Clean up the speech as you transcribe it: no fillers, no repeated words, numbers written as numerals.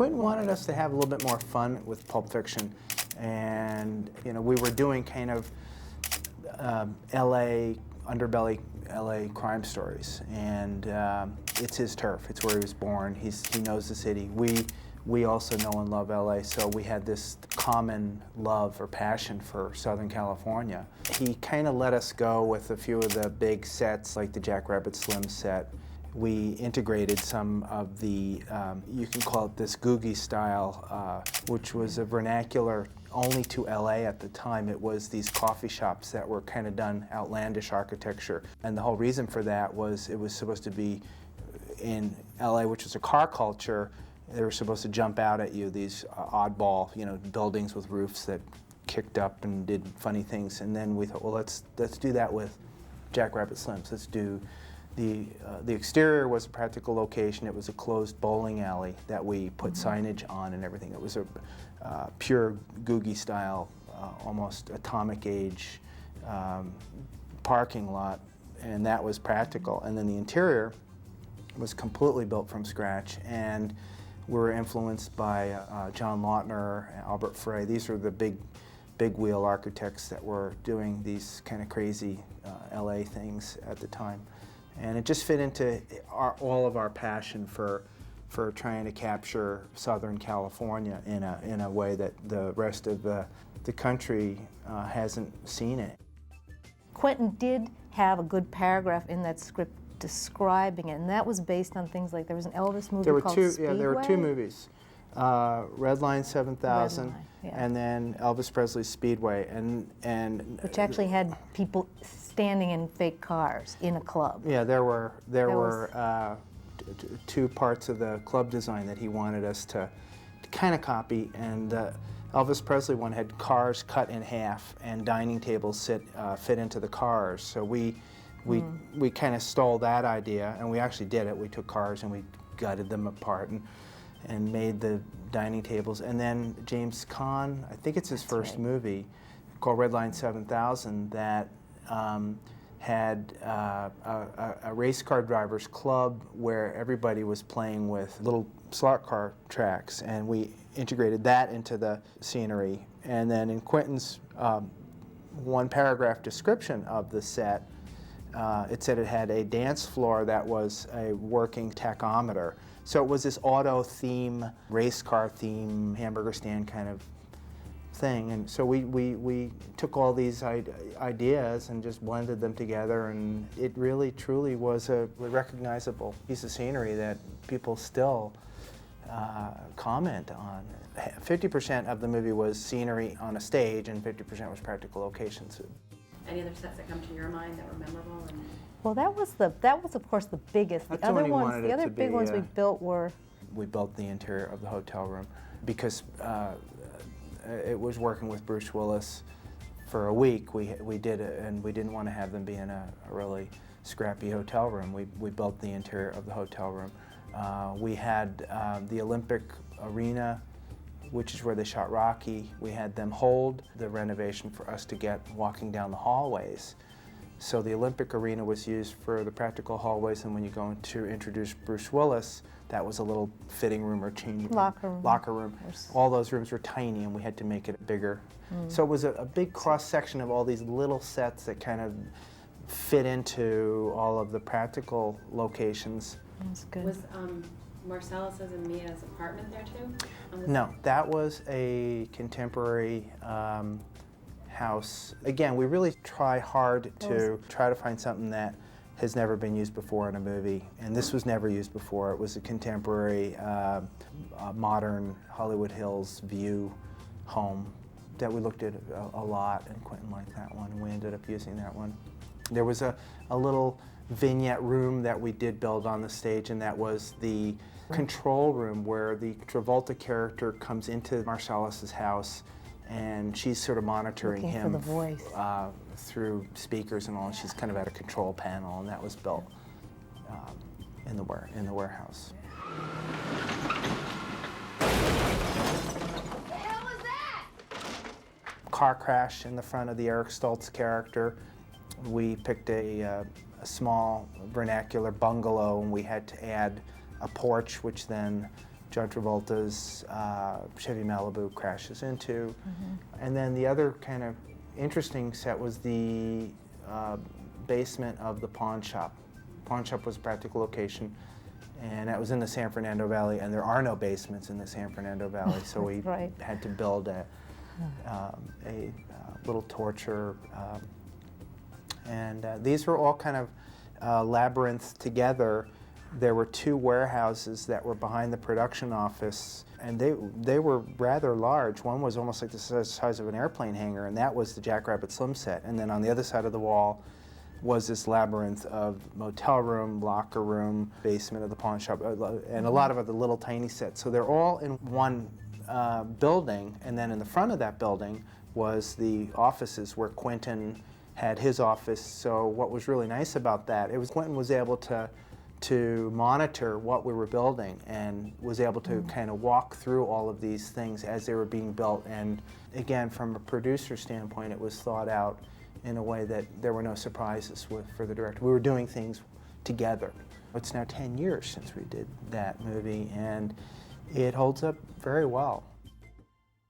Quentin wanted us to have a little bit more fun with Pulp Fiction, and we were doing kind of L.A. underbelly, L.A. crime stories, and it's his turf. It's where he was born. He knows the city. We also know and love L.A., so we had this common love or passion for Southern California. He kind of let us go with a few of the big sets, like the Jackrabbit Slim set. We integrated some of the, you can call it this Googie style, which was a vernacular only to LA at the time. It was these coffee shops that were kind of done outlandish architecture. And the whole reason for that was it was supposed to be in LA, which was a car culture. They were supposed to jump out at you, these oddball, buildings with roofs that kicked up and did funny things. And then we thought, well, let's do that with Jackrabbit Slims. Let's do the exterior was a practical location. It was a closed bowling alley that we put signage on and everything. It was a pure Googie style, almost atomic age parking lot, and that was practical. And then the interior was completely built from scratch, and we were influenced by John Lautner and Albert Frey. These were the big wheel architects that were doing these kind of crazy LA things at the time. And it just fit into all of our passion for trying to capture Southern California in a way that the rest of the country hasn't seen it. Quentin did have a good paragraph in that script describing it, and that was based on things like there was an Elvis movie called Speedway. Yeah, there were two movies, Red Line 7000, and then Elvis Presley's Speedway, and which actually had people standing in fake cars in a club. Yeah, there were two parts of the club design that he wanted us to kind of copy, and Elvis Presley one had cars cut in half and dining tables fit into the cars. So we kind of stole that idea, and we actually did it. We took cars and we gutted them apart and made the dining tables. And then James Caan, I think it's his first movie, called Red Line 7000, that had a race car drivers club where everybody was playing with little slot car tracks, and we integrated that into the scenery. And then in Quentin's one paragraph description of the set, it said it had a dance floor that was a working tachometer. So it was this auto theme, race car theme, hamburger stand kind of thing. And so we took all these ideas and just blended them together, and it really truly was a recognizable piece of scenery that people still comment on. 50% of the movie was scenery on a stage, and 50% was practical locations. Any other sets that come to your mind that were memorable? Well, that was of course the biggest. The other big ones we built were. We built the interior of the hotel room because it was working with Bruce Willis for a week. We did it, and we didn't want to have them be in a really scrappy hotel room. We built the interior of the hotel room. We had the Olympic Arena, which is where they shot Rocky. We had them hold the renovation for us to get walking down the hallways. So the Olympic Arena was used for the practical hallways, and when you go to introduce Bruce Willis, that was a little fitting room or changing room. Locker room. All those rooms were tiny, and we had to make it bigger. So it was a big cross-section of all these little sets that kind of fit into all of the practical locations. That's good. Was Marcellus's and Mia's apartment there too? No, that was a contemporary house. Again, we really try hard to try to find something that has never been used before in a movie, and this was never used before. It was a contemporary, modern Hollywood Hills view home that we looked at a lot, and Quentin liked that one, and we ended up using that one. There was a little vignette room that we did build on the stage, and that was the control room where the Travolta character comes into Marcellus's house, and she's sort of monitoring him for the voice. Through speakers and all, and she's kind of at a control panel, and that was built in the warehouse. The hell was that? Car crash in the front of the Eric Stoltz character. We picked a small vernacular bungalow, and we had to add a porch, which then John Travolta's Chevy Malibu crashes into. And then the other kind of interesting set was the basement of the pawn shop. Pawn shop was a practical location, and that was in the San Fernando Valley, and there are no basements in the San Fernando Valley, so we right. had to build a little torture. And these were all kind of labyrinth together. There were two warehouses that were behind the production office, and they were rather large. One was almost like the size of an airplane hangar, and that was the Jackrabbit Slim set. And then on the other side of the wall was this labyrinth of motel room, locker room, basement of the pawn shop, and a lot of other little tiny sets. So they're all in one building, and then in the front of that building was the offices where Quentin had his office. So what was really nice about that, it was Quentin was able to monitor what we were building and was able to kind of walk through all of these things as they were being built. And again, from a producer standpoint, it was thought out in a way that there were no surprises for the director. We were doing things together. It's now 10 years since we did that movie, and it holds up very well.